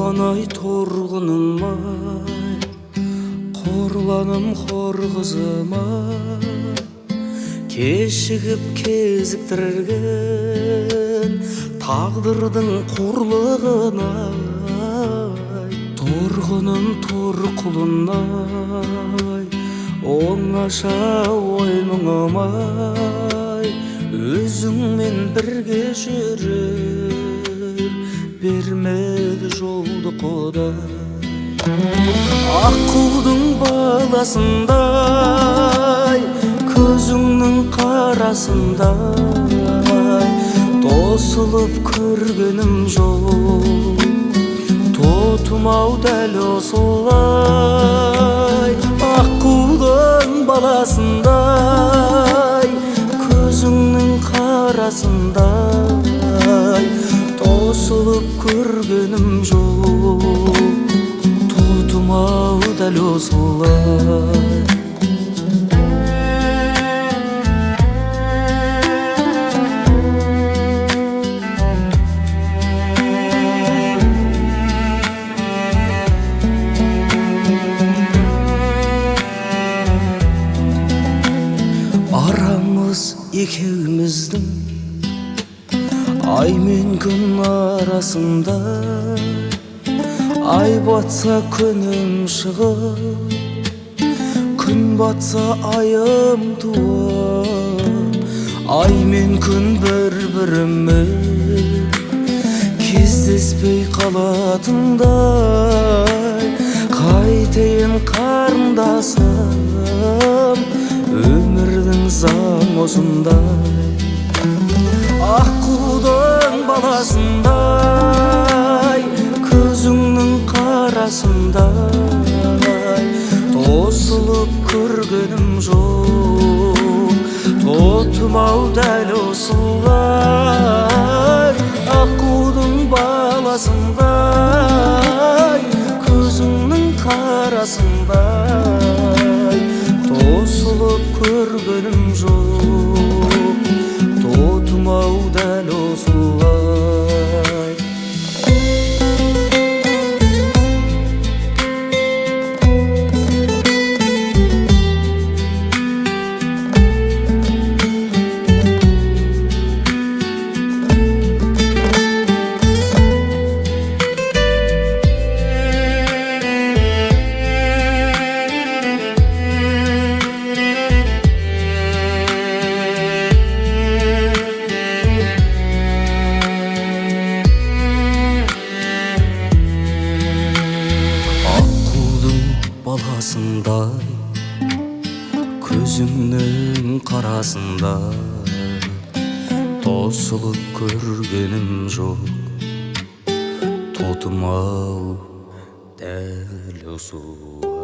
Анай торғыным-ай, қорланым хор қызым-ай, кешігіп кезіктірген тағдырдың қорлығын-ай. Торғыным тор құлын-ай, оңаша ой мұңым-ай, өзіңмен бірге жүрер бермеді жолды Құдай. Аққудың баласындай, көзіңнің қарасындай, тосылып көргенім жоқ, тотым-ау дәл осылай. Аққудың баласындай, көзіңнің қарасындай, тосылып көргенім жоқ, тотым-ау дәл осылай. Арамыз екеуміздің ай мен күн арасында, ай батса күнім шығып, күн батса айым туып, ай мен күн бір-бірімен кездеспей қалатындай, қайтейін қарындасым, өмірдің заң осындай. Аққудың баласындай, көзіңнің қарасындай, тосылып көргенім жоқ, тотым-ау дәл осылай. Аққудың баласындай, көзіңнің қарасындай, тосылып көргенім жоқ, тотым-ау дәл осылай. Баласындай, көзіңнің қарасындай, тосылып көргенім жоқ, тотым-ау дәл осылай.